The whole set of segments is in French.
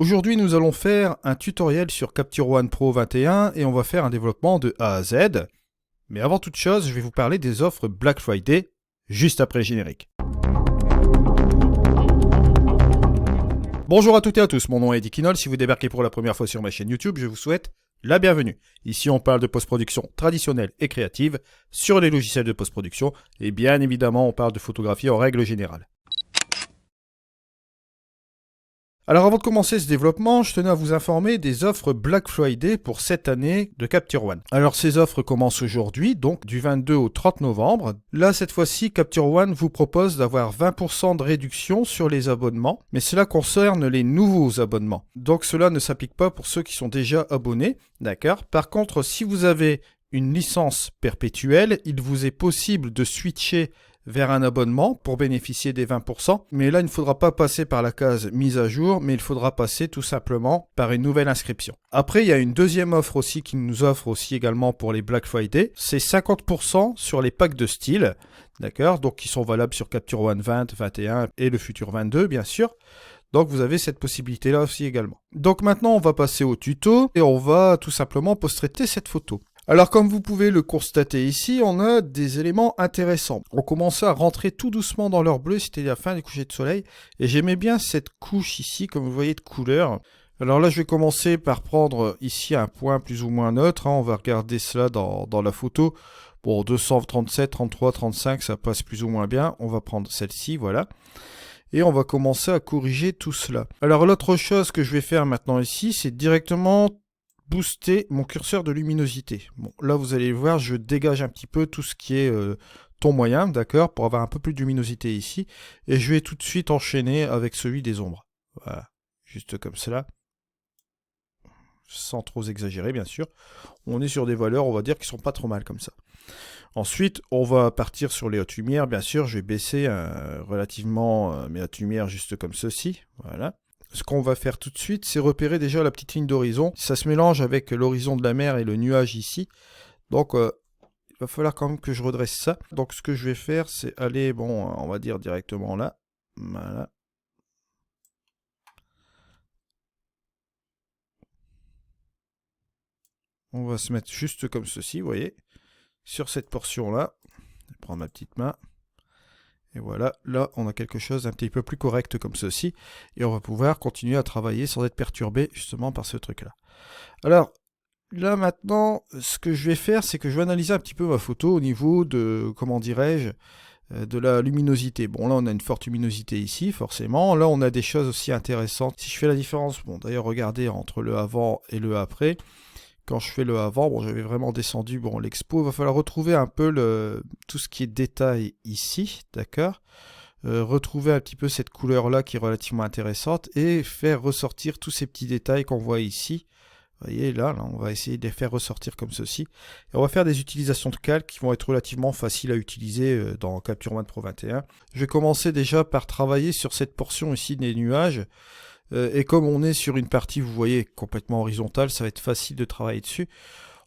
Aujourd'hui, nous allons faire un tutoriel sur Capture One Pro 21 et on va faire un développement de A à Z. Mais avant toute chose, je vais vous parler des offres Black Friday, juste après le générique. Bonjour à toutes et à tous, mon nom est Eddie Kinol. Si vous débarquez pour la première fois sur ma chaîne YouTube, je vous souhaite la bienvenue. Ici, on parle de post-production traditionnelle et créative sur les logiciels de post-production et bien évidemment, on parle de photographie en règle générale. Alors avant de commencer ce développement, je tenais à vous informer des offres Black Friday pour cette année de Capture One. Alors ces offres commencent aujourd'hui, donc du 22 au 30 novembre. Là, cette fois-ci, Capture One vous propose d'avoir 20% de réduction sur les abonnements, mais cela concerne les nouveaux abonnements. Donc cela ne s'applique pas pour ceux qui sont déjà abonnés, d'accord? Par contre, si vous avez une licence perpétuelle, il vous est possible de switcher vers un abonnement pour bénéficier des 20%. Mais là, il ne faudra pas passer par la case mise à jour, mais il faudra passer tout simplement par une nouvelle inscription. Après, il y a une deuxième offre aussi qui nous offre aussi également pour les Black Friday. C'est 50% sur les packs de style, d'accord? Donc, qui sont valables sur Capture One 20, 21 et le futur 22, bien sûr. Donc vous avez cette possibilité-là aussi également. Donc maintenant, on va passer au tuto et on va tout simplement post-traiter cette photo. Alors comme vous pouvez le constater ici, on a des éléments intéressants. On commence à rentrer tout doucement dans l'heure bleue, c'était la fin des couchers de soleil. Et j'aimais bien cette couche ici, comme vous voyez, de couleur. Alors là, je vais commencer par prendre ici un point plus ou moins neutre. On va regarder cela dans la photo. Bon, 237, 33, 35, ça passe plus ou moins bien. On va prendre celle-ci, voilà. Et on va commencer à corriger tout cela. Alors l'autre chose que je vais faire maintenant ici, c'est directement booster mon curseur de luminosité. Bon, là vous allez voir, je dégage un petit peu tout ce qui est ton moyen, d'accord, pour avoir un peu plus de luminosité ici. Et je vais tout de suite enchaîner avec celui des ombres. Voilà, juste comme cela. Sans trop exagérer, bien sûr. On est sur des valeurs, on va dire, qui sont pas trop mal comme ça. Ensuite, on va partir sur les hautes lumières. Bien sûr, je vais baisser relativement mes hautes lumières juste comme ceci. Voilà. Ce qu'on va faire tout de suite, c'est repérer déjà la petite ligne d'horizon. Ça se mélange avec l'horizon de la mer et le nuage ici. Donc, il va falloir quand même que je redresse ça. Donc, ce que je vais faire, c'est aller, bon, on va dire directement là. Voilà. On va se mettre juste comme ceci, vous voyez. Sur cette portion-là. Je vais prendre ma petite main. Et voilà, là on a quelque chose d'un petit peu plus correct comme ceci, et on va pouvoir continuer à travailler sans être perturbé justement par ce truc-là. Alors, là maintenant, ce que je vais faire, c'est que je vais analyser un petit peu ma photo au niveau de, comment dirais-je, de la luminosité. Bon, là on a une forte luminosité ici, forcément. Là on a des choses aussi intéressantes. Si je fais la différence, bon d'ailleurs regardez entre le avant et le après. Quand je fais le avant, bon, j'avais vraiment descendu l'expo. Il va falloir retrouver un peu tout ce qui est détail ici, d'accord, retrouver un petit peu cette couleur-là qui est relativement intéressante et faire ressortir tous ces petits détails qu'on voit ici. Vous voyez, là, on va essayer de les faire ressortir comme ceci. Et on va faire des utilisations de calque qui vont être relativement faciles à utiliser dans Capture One Pro 21. Je vais commencer déjà par travailler sur cette portion ici des nuages. Et comme on est sur une partie, vous voyez, complètement horizontale, ça va être facile de travailler dessus.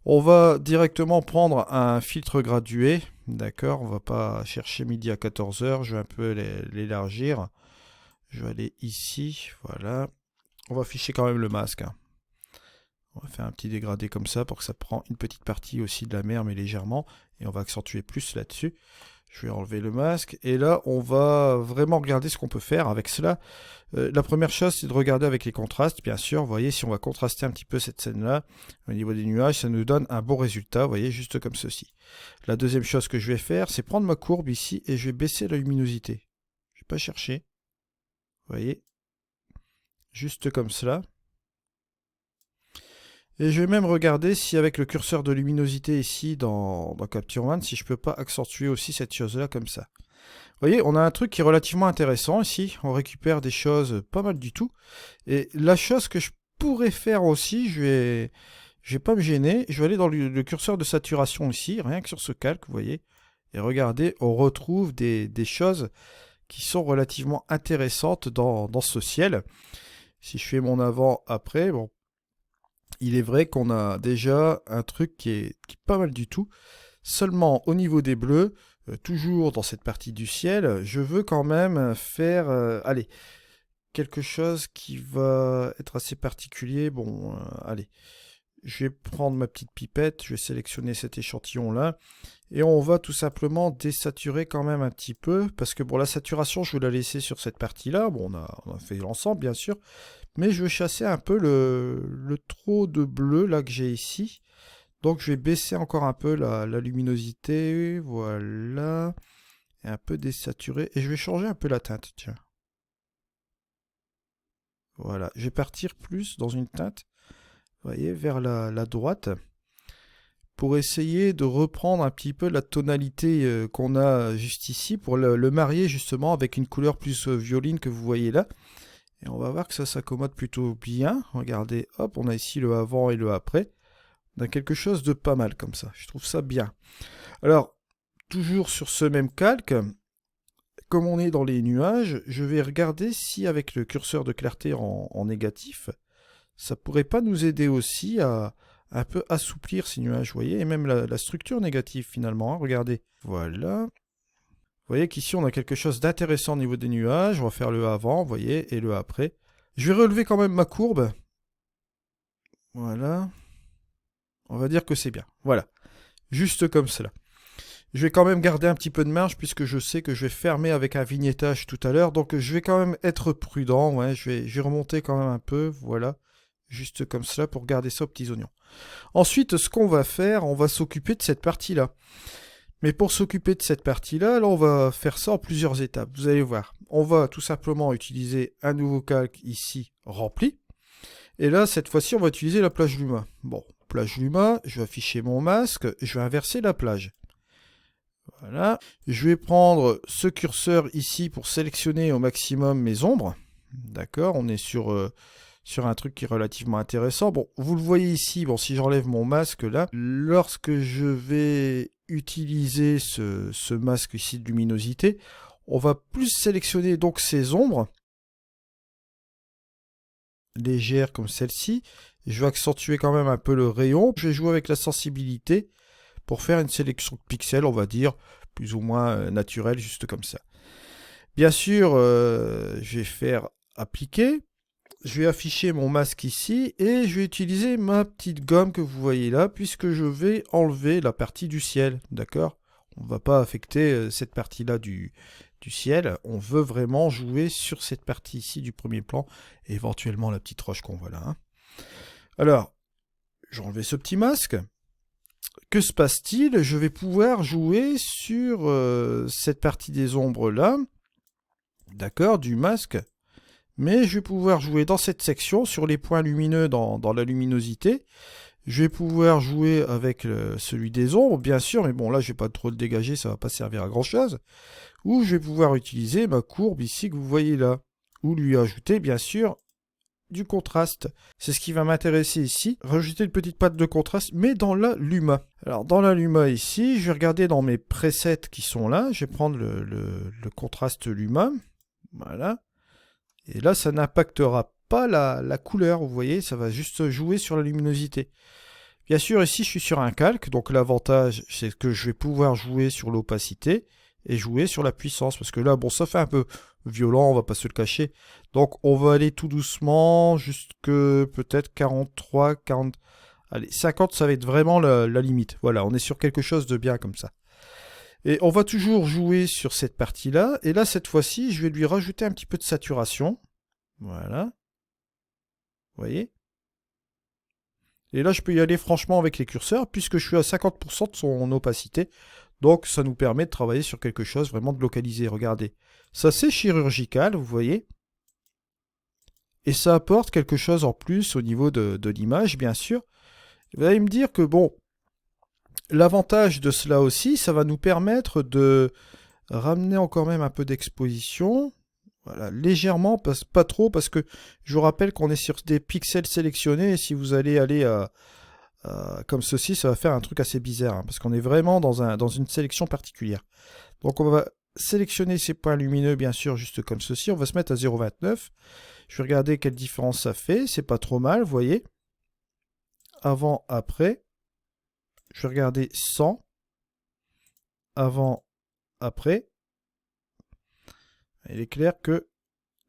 On va directement prendre un filtre gradué, d'accord, on va pas chercher midi à 14h, je vais un peu l'élargir. Je vais aller ici, voilà. On va afficher quand même le masque. Hein. On va faire un petit dégradé comme ça pour que ça prenne une petite partie aussi de la mer, mais légèrement. Et on va accentuer plus là-dessus. Je vais enlever le masque. Et là, on va vraiment regarder ce qu'on peut faire avec cela. La première chose, c'est de regarder avec les contrastes, bien sûr. Vous voyez, si on va contraster un petit peu cette scène-là, au niveau des nuages, ça nous donne un bon résultat. Vous voyez, juste comme ceci. La deuxième chose que je vais faire, c'est prendre ma courbe ici et je vais baisser la luminosité. Je ne vais pas chercher. Vous voyez, juste comme cela. Et je vais même regarder si avec le curseur de luminosité ici dans Capture One, si je peux pas accentuer aussi cette chose-là comme ça. Vous voyez, on a un truc qui est relativement intéressant ici. On récupère des choses pas mal du tout. Et la chose que je pourrais faire aussi, je vais pas me gêner. Je vais aller dans le curseur de saturation ici, rien que sur ce calque, vous voyez. Et regardez, on retrouve des choses qui sont relativement intéressantes dans ce ciel. Si je fais mon avant-après, bon. Il est vrai qu'on a déjà un truc qui est pas mal du tout. Seulement au niveau des bleus, toujours dans cette partie du ciel, je veux quand même faire... allez, quelque chose qui va être assez particulier. Bon, allez, je vais prendre ma petite pipette, je vais sélectionner cet échantillon-là, et on va tout simplement désaturer quand même un petit peu, parce que bon, la saturation, je vais la laisser sur cette partie-là. Bon, on a fait l'ensemble, bien sûr, mais je vais chasser un peu le trop de bleu là que j'ai ici. Donc je vais baisser encore un peu la luminosité, voilà, et un peu désaturer, et je vais changer un peu la teinte, tiens. Voilà, je vais partir plus dans une teinte, vous voyez, vers la droite, pour essayer de reprendre un petit peu la tonalité qu'on a juste ici, pour le marier justement avec une couleur plus violine que vous voyez là. Et on va voir que ça s'accommode plutôt bien. Regardez, hop, on a ici le avant et le après. On a quelque chose de pas mal comme ça, je trouve ça bien. Alors, toujours sur ce même calque, comme on est dans les nuages, je vais regarder si avec le curseur de clarté en négatif, ça pourrait pas nous aider aussi à un peu assouplir ces nuages, vous voyez, et même la structure négative finalement, hein, regardez. Voilà. Vous voyez qu'ici on a quelque chose d'intéressant au niveau des nuages, on va faire le avant, vous voyez, et le après. Je vais relever quand même ma courbe. Voilà. On va dire que c'est bien. Voilà. Juste comme cela. Je vais quand même garder un petit peu de marge puisque je sais que je vais fermer avec un vignettage tout à l'heure. Donc je vais quand même être prudent. Ouais, je vais remonter quand même un peu. Voilà. Juste comme cela pour garder ça aux petits oignons. Ensuite, ce qu'on va faire, on va s'occuper de cette partie-là. Mais pour s'occuper de cette partie-là, là, on va faire ça en plusieurs étapes. Vous allez voir. On va tout simplement utiliser un nouveau calque ici, rempli. Et là, cette fois-ci, on va utiliser la plage Luma. Bon, plage Luma, je vais afficher mon masque, je vais inverser la plage. Voilà. Je vais prendre ce curseur ici pour sélectionner au maximum mes ombres. D'accord, on est sur un truc qui est relativement intéressant. Bon, vous le voyez ici, bon, si j'enlève mon masque là, lorsque je vais utiliser ce masque ici de luminosité, on va plus sélectionner donc ces ombres légères comme celle-ci. Je vais accentuer quand même un peu le rayon. Je vais jouer avec la sensibilité pour faire une sélection de pixels, on va dire, plus ou moins naturelle, juste comme ça. Bien sûr, je vais faire appliquer. Je vais afficher mon masque ici et je vais utiliser ma petite gomme que vous voyez là, puisque je vais enlever la partie du ciel, d'accord? On ne va pas affecter cette partie-là du ciel, on veut vraiment jouer sur cette partie ici du premier plan, et éventuellement la petite roche qu'on voit là. Hein. Alors, j'ai enlevé ce petit masque. Que se passe-t-il? Je vais pouvoir jouer sur cette partie des ombres là, d'accord, du masque, mais je vais pouvoir jouer dans cette section sur les points lumineux dans la luminosité. Je vais pouvoir jouer avec celui des ombres, bien sûr, mais bon là je vais pas trop le dégager, ça va pas servir à grand chose. Ou je vais pouvoir utiliser ma courbe ici que vous voyez là, ou lui ajouter bien sûr du contraste. C'est ce qui va m'intéresser ici. Rajouter une petite patte de contraste, mais dans la Luma. Alors dans la Luma ici, je vais regarder dans mes presets qui sont là. Je vais prendre le contraste Luma. Voilà. Et là, ça n'impactera pas la couleur, vous voyez. Ça va juste jouer sur la luminosité. Bien sûr, ici, je suis sur un calque. Donc l'avantage, c'est que je vais pouvoir jouer sur l'opacité et jouer sur la puissance. Parce que là, bon, ça fait un peu violent, on va pas se le cacher. Donc on va aller tout doucement jusque peut-être 43, 40... Allez, 50, ça va être vraiment la limite. Voilà, on est sur quelque chose de bien comme ça. Et on va toujours jouer sur cette partie-là. Et là, cette fois-ci, je vais lui rajouter un petit peu de saturation. Voilà. Vous voyez ? Et là, je peux y aller franchement avec les curseurs, puisque je suis à 50% de son opacité. Donc, ça nous permet de travailler sur quelque chose vraiment de localisé. Regardez. Ça, c'est chirurgical, vous voyez. Et ça apporte quelque chose en plus au niveau de l'image, bien sûr. Vous allez me dire que, bon, l'avantage de cela aussi, ça va nous permettre de ramener encore même un peu d'exposition. Voilà, légèrement, pas trop, parce que je vous rappelle qu'on est sur des pixels sélectionnés, et si vous allez aller comme ceci, ça va faire un truc assez bizarre, hein, parce qu'on est vraiment dans une sélection particulière. Donc on va sélectionner ces points lumineux, bien sûr, juste comme ceci. On va se mettre à 0,29. Je vais regarder quelle différence ça fait. C'est pas trop mal, vous voyez. Avant, après. Je vais regarder 100. Avant, après. Il est clair que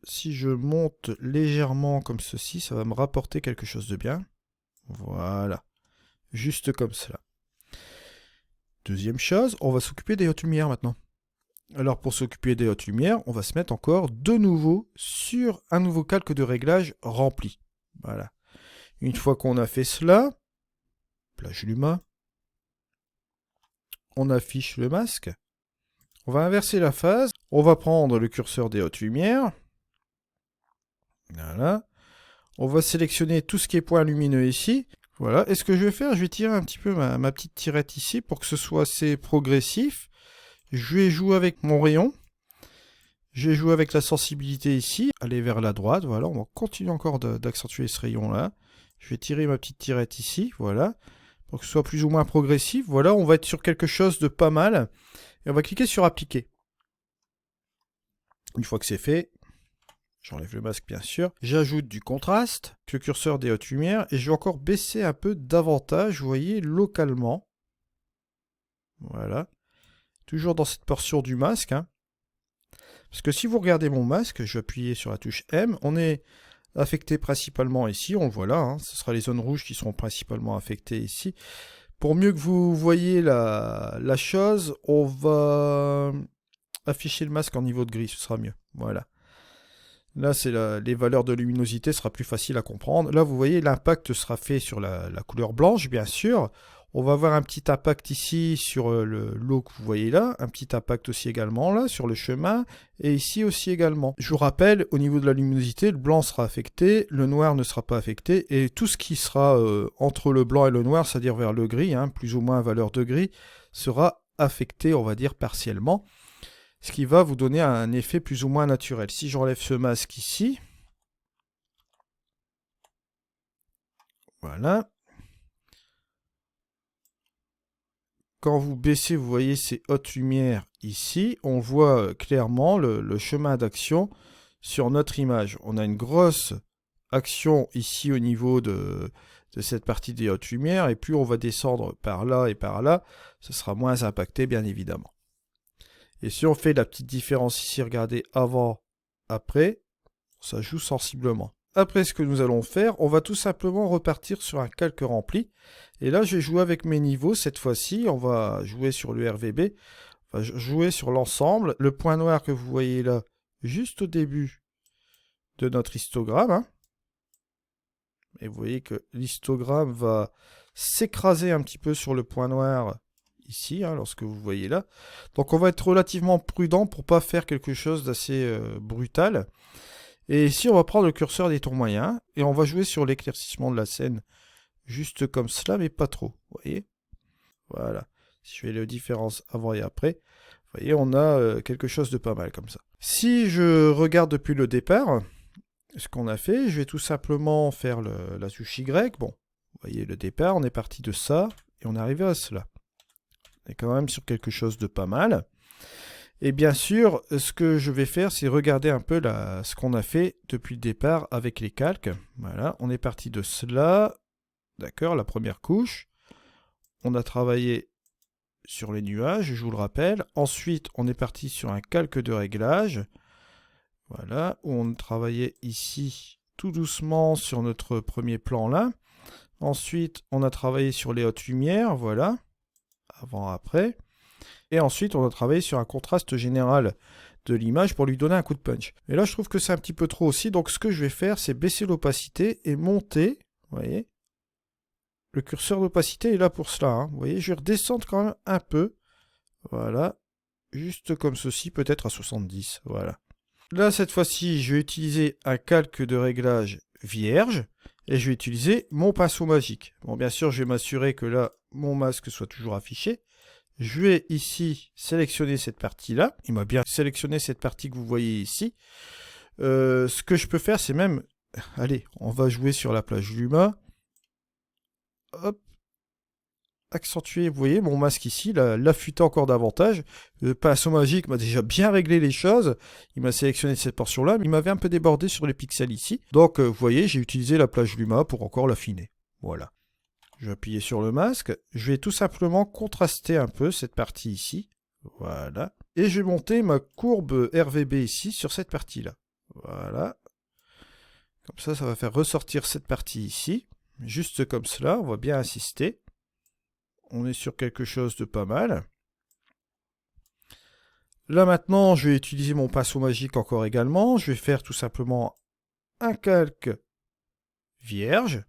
si je monte légèrement comme ceci, ça va me rapporter quelque chose de bien. Voilà. Juste comme cela. Deuxième chose, on va s'occuper des hautes lumières maintenant. Alors pour s'occuper des hautes lumières, on va se mettre encore de nouveau sur un nouveau calque de réglage rempli. Voilà. Une fois qu'on a fait cela, plage Luma, on affiche le masque. On va inverser la phase. On va prendre le curseur des hautes lumières. Voilà. On va sélectionner tout ce qui est point lumineux ici. Voilà. Et ce que je vais faire, je vais tirer un petit peu ma petite tirette ici pour que ce soit assez progressif. Je vais jouer avec mon rayon. Je vais jouer avec la sensibilité ici. Aller vers la droite. Voilà. On va continuer encore d'accentuer ce rayon-là. Je vais tirer ma petite tirette ici. Voilà. Pour que ce soit plus ou moins progressif. Voilà. On va être sur quelque chose de pas mal. Et on va cliquer sur appliquer. Une fois que c'est fait, j'enlève le masque bien sûr. J'ajoute du contraste, le curseur des hautes lumières, et je vais encore baisser un peu davantage, vous voyez, localement. Voilà. Toujours dans cette portion du masque. Hein. Parce que si vous regardez mon masque, je vais appuyer sur la touche M, on est affecté principalement ici, on le voit là. Hein. Ce sera les zones rouges qui seront principalement affectées ici. Pour mieux que vous voyez la chose, on va afficher le masque en niveau de gris, ce sera mieux. Voilà. Là, c'est les valeurs de luminosité, ce sera plus facile à comprendre. Là, vous voyez, l'impact sera fait sur la couleur blanche, bien sûr. On va avoir un petit impact ici sur l'eau que vous voyez là. Un petit impact aussi également là, sur le chemin. Et ici aussi également. Je vous rappelle, au niveau de la luminosité, le blanc sera affecté, le noir ne sera pas affecté. Et tout ce qui sera entre le blanc et le noir, c'est-à-dire vers le gris, hein, plus ou moins valeur de gris, sera affecté, on va dire, partiellement. Ce qui va vous donner un effet plus ou moins naturel. Si j'enlève ce masque ici, voilà. Quand vous baissez, vous voyez ces hautes lumières ici, on voit clairement le chemin d'action sur notre image. On a une grosse action ici au niveau de cette partie des hautes lumières, et plus on va descendre par là et par là, ce sera moins impacté bien évidemment. Et si on fait la petite différence ici, regardez, avant, après, ça joue sensiblement. Après, ce que nous allons faire, on va tout simplement repartir sur un calque rempli. Et là, je vais jouer avec mes niveaux. Cette fois-ci, on va jouer sur le RVB. On va jouer sur l'ensemble. Le point noir que vous voyez là, juste au début de notre histogramme. Hein. Et vous voyez que l'histogramme va s'écraser un petit peu sur le point noir ici, hein, lorsque vous voyez là. Donc on va être relativement prudent pour ne pas faire quelque chose d'assez brutal. Et ici on va prendre le curseur des tours moyens et on va jouer sur l'éclaircissement de la scène juste comme cela, mais pas trop. Vous voyez? Voilà. Si je fais la différence avant et après, vous voyez, on a quelque chose de pas mal comme ça. Si je regarde depuis le départ, ce qu'on a fait, je vais tout simplement faire la touche Y. Bon, vous voyez le départ, on est parti de ça et on est arrivé à cela. On est quand même sur quelque chose de pas mal. Et bien sûr, ce que je vais faire, c'est regarder un peu ce qu'on a fait depuis le départ avec les calques. Voilà, on est parti de cela. D'accord, la première couche. On a travaillé sur les nuages, je vous le rappelle. Ensuite, on est parti sur un calque de réglage. Voilà, où on travaillait ici tout doucement sur notre premier plan là. Ensuite, on a travaillé sur les hautes lumières, voilà. Avant, après. Et ensuite, on a travaillé sur un contraste général de l'image pour lui donner un coup de punch. Et là, je trouve que c'est un petit peu trop aussi. Donc, ce que je vais faire, c'est baisser l'opacité et monter. Vous voyez, le curseur d'opacité est là pour cela. Hein. Vous voyez, je vais redescendre quand même un peu. Voilà. Juste comme ceci, peut-être à 70. Voilà. Là, cette fois-ci, je vais utiliser un calque de réglage vierge. Et je vais utiliser mon pinceau magique. Bon, bien sûr, je vais m'assurer que là, mon masque soit toujours affiché. Je vais ici sélectionner cette partie-là. Il m'a bien sélectionné cette partie que vous voyez ici. Ce que je peux faire, c'est même... Allez, on va jouer sur la plage Luma. Hop. Accentuer, vous voyez, mon masque ici, l'affûter encore davantage. Le pinceau magique m'a déjà bien réglé les choses. Il m'a sélectionné cette portion-là, mais il m'avait un peu débordé sur les pixels ici. Donc, vous voyez, j'ai utilisé la plage Luma pour encore l'affiner. Voilà. Je vais appuyer sur le masque. Je vais tout simplement contraster un peu cette partie ici. Voilà. Et je vais monter ma courbe RVB ici sur cette partie-là. Voilà. Comme ça va faire ressortir cette partie ici. Juste comme cela, on va bien insister. On est sur quelque chose de pas mal. Là maintenant, je vais utiliser mon pinceau magique encore également. Je vais faire tout simplement un calque vierge.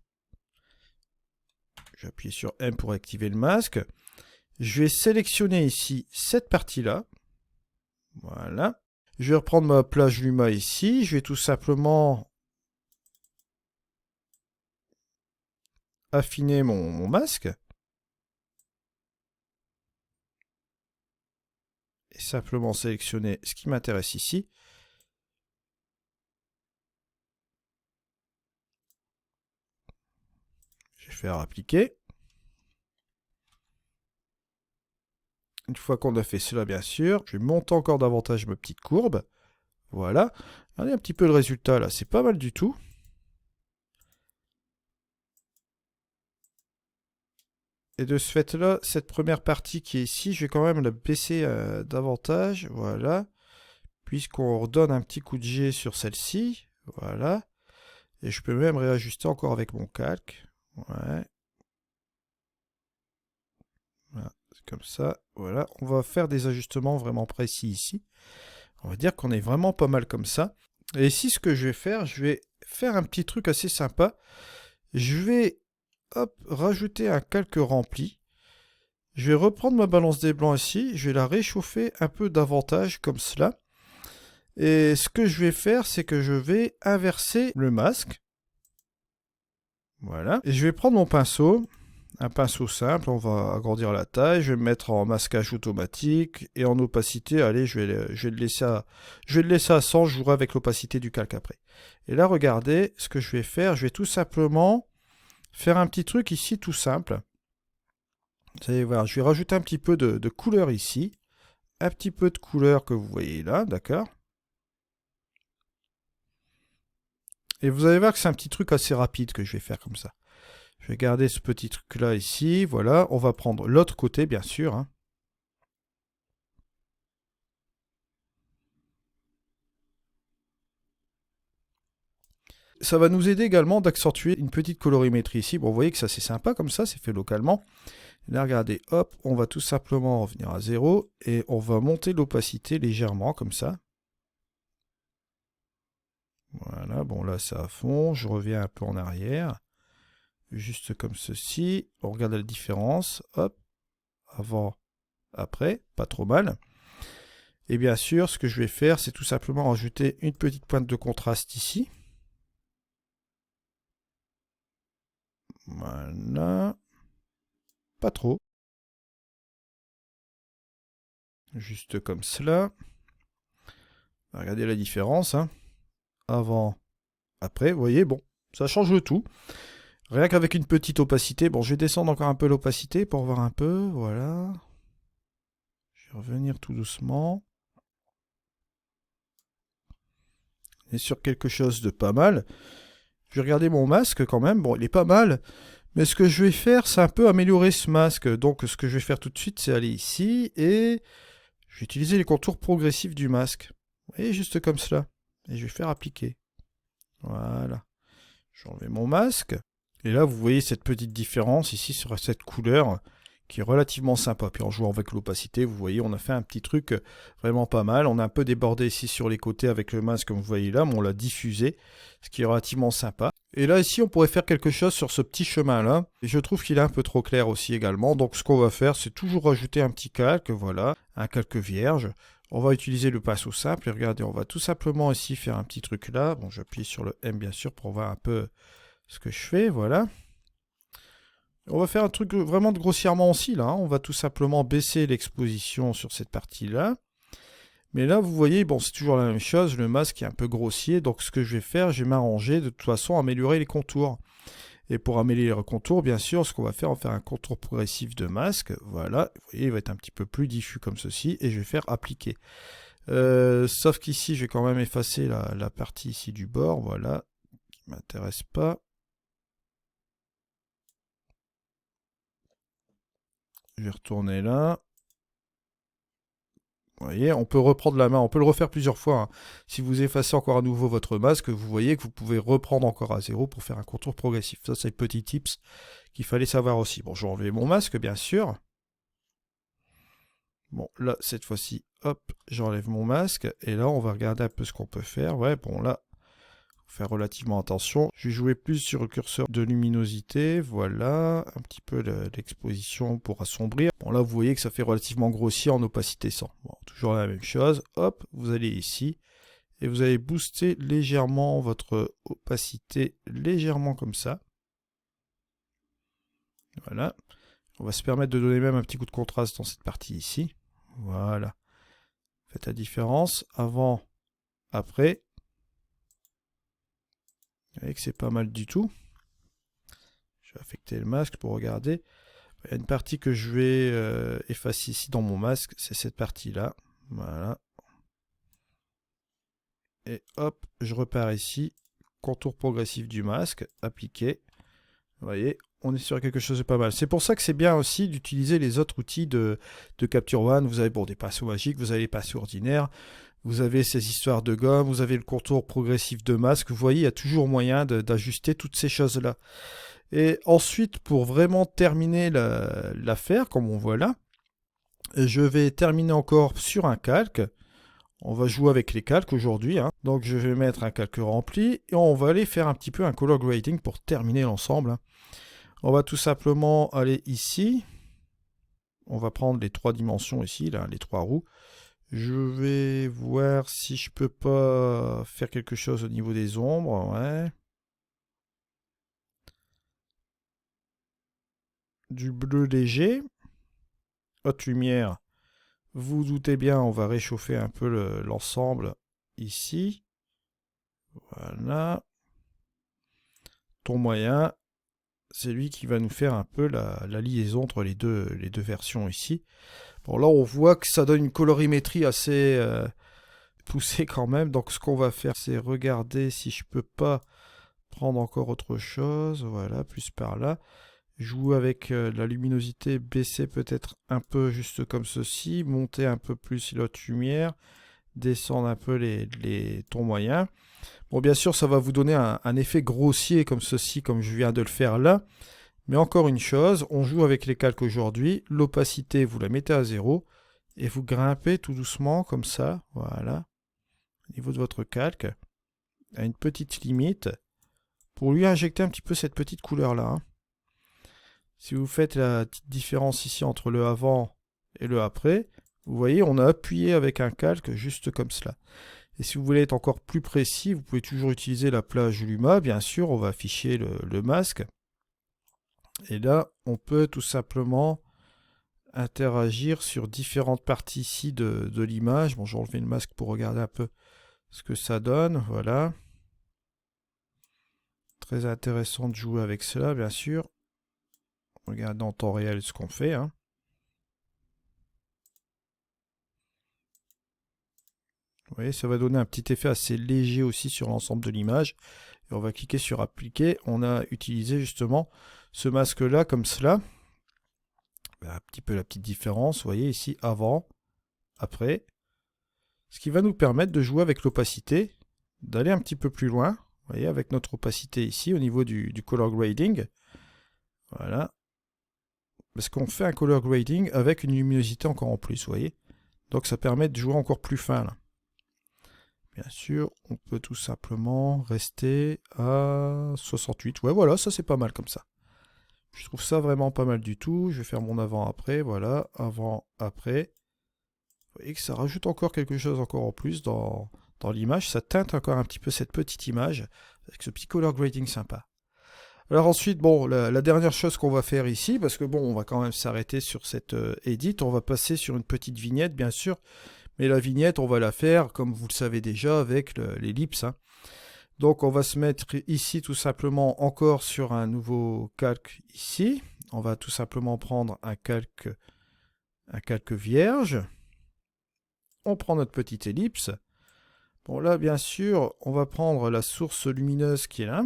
J'appuie sur M pour activer le masque. Je vais sélectionner ici cette partie-là. Voilà. Je vais reprendre ma plage Luma ici. Je vais tout simplement affiner mon masque. Et simplement sélectionner ce qui m'intéresse ici. Je vais faire appliquer. Une fois qu'on a fait cela, bien sûr, je vais monter encore davantage ma petite courbe. Voilà. Regardez un petit peu le résultat là, c'est pas mal du tout. Et de ce fait-là, cette première partie qui est ici, je vais quand même la baisser davantage. Voilà. Puisqu'on redonne un petit coup de jet sur celle-ci. Voilà. Et je peux même réajuster encore avec mon calque. Ouais. Voilà. C'est comme ça. Voilà. On va faire des ajustements vraiment précis ici. On va dire qu'on est vraiment pas mal comme ça. Et ici, ce que je vais faire un petit truc assez sympa. Je vais rajouter un calque rempli. Je vais reprendre ma balance des blancs ici. Je vais la réchauffer un peu davantage comme cela. Et ce que je vais faire, c'est que je vais inverser le masque. Voilà. Et je vais prendre mon pinceau. Un pinceau simple, on va agrandir la taille, je vais me mettre en masquage automatique et en opacité, allez, je vais le laisser à 100, je jouerai avec l'opacité du calque après. Et là, regardez, ce que je vais faire, je vais tout simplement faire un petit truc ici tout simple. Vous allez voir, je vais rajouter un petit peu de couleur ici, un petit peu de couleur que vous voyez là, d'accord? Et vous allez voir que c'est un petit truc assez rapide que je vais faire comme ça. Je vais garder ce petit truc là ici, voilà, on va prendre l'autre côté bien sûr, hein. Ça va nous aider également d'accentuer une petite colorimétrie ici. Bon, vous voyez que ça c'est sympa comme ça, c'est fait localement. Là, regardez, hop, on va tout simplement revenir à 0 et on va monter l'opacité légèrement comme ça. Voilà, bon là c'est à fond, je reviens un peu en arrière. Juste comme ceci, on regarde la différence, hop, avant, après, pas trop mal. Et bien sûr, ce que je vais faire, c'est tout simplement rajouter une petite pointe de contraste ici. Voilà. Pas trop. Juste comme cela. Regardez la différence. Hein. Avant, après, vous voyez, bon, ça change le tout. Rien qu'avec une petite opacité. Bon, je vais descendre encore un peu l'opacité pour voir un peu. Voilà. Je vais revenir tout doucement. On est sur quelque chose de pas mal. Je vais regarder mon masque quand même. Bon, il est pas mal. Mais ce que je vais faire, c'est un peu améliorer ce masque. Donc, ce que je vais faire tout de suite, c'est aller ici et je vais utiliser les contours progressifs du masque. Vous voyez, juste comme cela. Et je vais faire appliquer. Voilà. Je vais enlever mon masque. Et là, vous voyez cette petite différence ici sur cette couleur qui est relativement sympa. Puis en jouant avec l'opacité, vous voyez, on a fait un petit truc vraiment pas mal. On a un peu débordé ici sur les côtés avec le masque, comme vous voyez là, mais on l'a diffusé, ce qui est relativement sympa. Et là, ici, on pourrait faire quelque chose sur ce petit chemin-là. Et je trouve qu'il est un peu trop clair aussi également. Donc, ce qu'on va faire, c'est toujours rajouter un petit calque, voilà, un calque vierge. On va utiliser le pinceau simple. Et regardez, on va tout simplement ici faire un petit truc là. Bon, j'appuie sur le M, bien sûr, pour voir un peu ce que je fais, voilà. On va faire un truc vraiment de grossièrement aussi, là. Hein. On va tout simplement baisser l'exposition sur cette partie-là. Mais là, vous voyez, bon, c'est toujours la même chose. Le masque est un peu grossier. Donc, ce que je vais faire, je vais m'arranger de toute façon à améliorer les contours. Et pour améliorer les contours, bien sûr, ce qu'on va faire, on va faire un contour progressif de masque. Voilà, vous voyez, il va être un petit peu plus diffus comme ceci. Et je vais faire appliquer. Sauf qu'ici, je vais quand même effacer la partie ici du bord. Voilà, qui ne m'intéresse pas. Je vais retourner là. Vous voyez, on peut reprendre la main, on peut le refaire plusieurs fois, hein. Si vous effacez encore à nouveau votre masque, vous voyez que vous pouvez reprendre encore à zéro pour faire un contour progressif. Ça, c'est le petit tips qu'il fallait savoir aussi. Bon, je vais enlever mon masque, bien sûr. Bon, là, cette fois-ci, hop, j'enlève mon masque. Et là, on va regarder un peu ce qu'on peut faire. Ouais, bon, là, faut faire relativement attention. Je vais jouer plus sur le curseur de luminosité. Voilà, un petit peu l'exposition pour assombrir. Bon, là, vous voyez que ça fait relativement grossier en opacité 100. Bon, toujours la même chose. Hop, vous allez ici. Et vous allez booster légèrement votre opacité, légèrement comme ça. Voilà. On va se permettre de donner même un petit coup de contraste dans cette partie ici. Voilà. Faites la différence. Avant, après. Vous voyez que c'est pas mal du tout. Je vais affecter le masque pour regarder. Il y a une partie que je vais effacer ici dans mon masque. C'est cette partie-là. Voilà. Et hop, je repars ici. Contour progressif du masque. Appliqué. Vous voyez, on est sur quelque chose de pas mal. C'est pour ça que c'est bien aussi d'utiliser les autres outils de Capture One. Vous avez bon, des pinceaux magiques, vous avez les pinceaux ordinaires, vous avez ces histoires de gomme, vous avez le contour progressif de masque. Vous voyez, il y a toujours moyen d'ajuster toutes ces choses-là. Et ensuite, pour vraiment terminer l'affaire, comme on voit là, je vais terminer encore sur un calque. On va jouer avec les calques aujourd'hui, hein. Donc je vais mettre un calque rempli et on va aller faire un petit peu un color grading pour terminer l'ensemble, hein. On va tout simplement aller ici. On va prendre les 3 dimensions ici, là, les 3 roues. Je vais voir si je peux pas faire quelque chose au niveau des ombres. Ouais. Du bleu léger. Haute lumière. Vous vous doutez bien, on va réchauffer un peu l'ensemble ici. Voilà. Ton moyen, c'est lui qui va nous faire un peu la liaison entre les deux versions ici. Bon, là, on voit que ça donne une colorimétrie assez poussée quand même. Donc, ce qu'on va faire, c'est regarder si je peux pas prendre encore autre chose. Voilà, plus par là. Jouer avec la luminosité, baisser peut-être un peu juste comme ceci, monter un peu plus la lumière, descendre un peu les tons moyens. Bon, bien sûr, ça va vous donner un effet grossier comme ceci, comme je viens de le faire là. Mais encore une chose, on joue avec les calques aujourd'hui. L'opacité, vous la mettez à 0 et vous grimpez tout doucement comme ça. Voilà, au niveau de votre calque, à une petite limite, pour lui injecter un petit peu cette petite couleur là, hein. Si vous faites la petite différence ici entre le avant et le après, vous voyez, on a appuyé avec un calque juste comme cela. Et si vous voulez être encore plus précis, vous pouvez toujours utiliser la plage Luma. Bien sûr, on va afficher le masque. Et là, on peut tout simplement interagir sur différentes parties ici de l'image. Bon, j'ai enlevé le masque pour regarder un peu ce que ça donne. Voilà. Très intéressant de jouer avec cela, bien sûr. Regardez en temps réel ce qu'on fait, hein. Vous voyez, ça va donner un petit effet assez léger aussi sur l'ensemble de l'image. Et on va cliquer sur appliquer. On a utilisé justement ce masque-là comme cela. Un petit peu la petite différence, vous voyez ici, avant, après. Ce qui va nous permettre de jouer avec l'opacité, d'aller un petit peu plus loin. Vous voyez, avec notre opacité ici, au niveau du color grading. Voilà. Parce qu'on fait un color grading avec une luminosité encore en plus, vous voyez. Donc ça permet de jouer encore plus fin, là. Bien sûr, on peut tout simplement rester à 68. Ouais, voilà, ça c'est pas mal comme ça. Je trouve ça vraiment pas mal du tout. Je vais faire mon avant-après, voilà, avant-après. Vous voyez que ça rajoute encore quelque chose encore en plus dans l'image. Ça teinte encore un petit peu cette petite image avec ce petit color grading sympa. Alors ensuite, bon, la dernière chose qu'on va faire ici, parce que bon, on va quand même s'arrêter sur cette edit, on va passer sur une petite vignette, bien sûr. Mais la vignette, on va la faire, comme vous le savez déjà, avec l'ellipse, hein. Donc on va se mettre ici tout simplement encore sur un nouveau calque ici. On va tout simplement prendre un calque vierge. On prend notre petite ellipse. Bon là bien sûr, on va prendre la source lumineuse qui est là.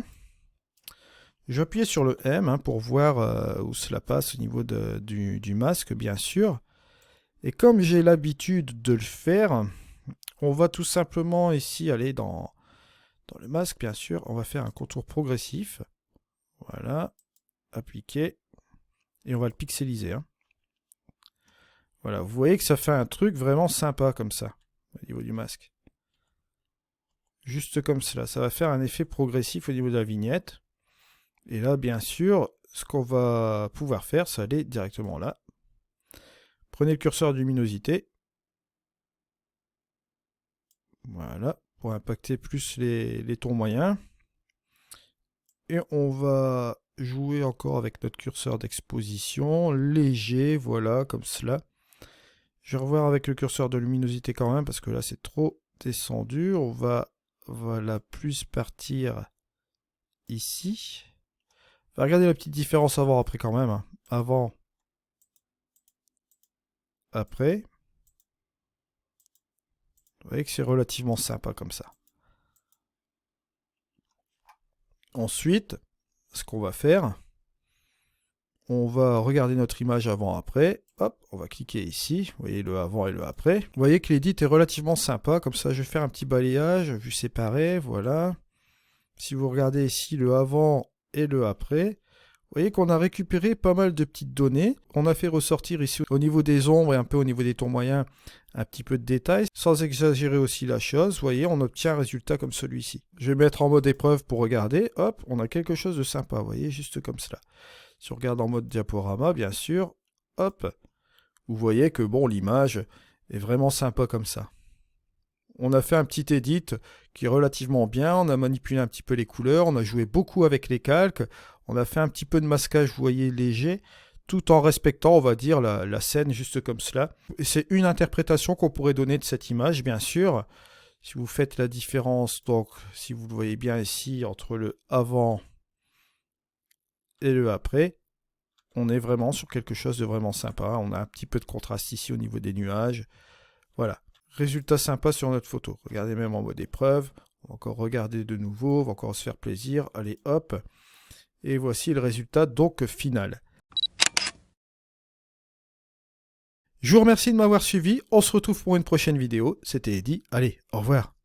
Je vais appuyer sur le M, hein, pour voir où cela passe au niveau du masque bien sûr. Et comme j'ai l'habitude de le faire, on va tout simplement ici aller dans le masque, bien sûr. On va faire un contour progressif. Voilà. Appliquer. Et on va le pixeliser. Hein. Voilà. Vous voyez que ça fait un truc vraiment sympa comme ça, au niveau du masque. Juste comme cela. Ça va faire un effet progressif au niveau de la vignette. Et là, bien sûr, ce qu'on va pouvoir faire, c'est aller directement là. Prenez le curseur de luminosité. Voilà, pour impacter plus les tons moyens. Et on va jouer encore avec notre curseur d'exposition, léger, voilà, comme cela. Je vais revoir avec le curseur de luminosité quand même, parce que là c'est trop descendu. On va, voilà, plus partir ici. Regardez la petite différence avant-après quand même. Hein. Avant, après. Vous voyez que c'est relativement sympa comme ça. Ensuite, ce qu'on va faire, on va regarder notre image avant-après. Hop, on va cliquer ici. Vous voyez le avant et le après. Vous voyez que l'édit est relativement sympa. Comme ça, je vais faire un petit balayage, vue séparée. Voilà. Si vous regardez ici le avant et le après, vous voyez qu'on a récupéré pas mal de petites données. On a fait ressortir ici au niveau des ombres et un peu au niveau des tons moyens un petit peu de détails, sans exagérer aussi la chose. Vous voyez, on obtient un résultat comme celui-ci. Je vais mettre en mode épreuve pour regarder. Hop, on a quelque chose de sympa. Vous voyez, juste comme cela. Si on regarde en mode diaporama, bien sûr, hop, vous voyez que bon, l'image est vraiment sympa comme ça. On a fait un petit edit qui est relativement bien, on a manipulé un petit peu les couleurs, on a joué beaucoup avec les calques, on a fait un petit peu de masquage, vous voyez, léger, tout en respectant, on va dire, la scène juste comme cela. C'est une interprétation qu'on pourrait donner de cette image, bien sûr. Si vous faites la différence, donc, si vous le voyez bien ici, entre le avant et le après, on est vraiment sur quelque chose de vraiment sympa. On a un petit peu de contraste ici au niveau des nuages. Voilà. Résultat sympa sur notre photo. Regardez même en mode épreuve. On va encore regarder de nouveau. On va encore se faire plaisir. Allez, hop. Et voici le résultat donc final. Je vous remercie de m'avoir suivi. On se retrouve pour une prochaine vidéo. C'était Eddy. Allez, au revoir.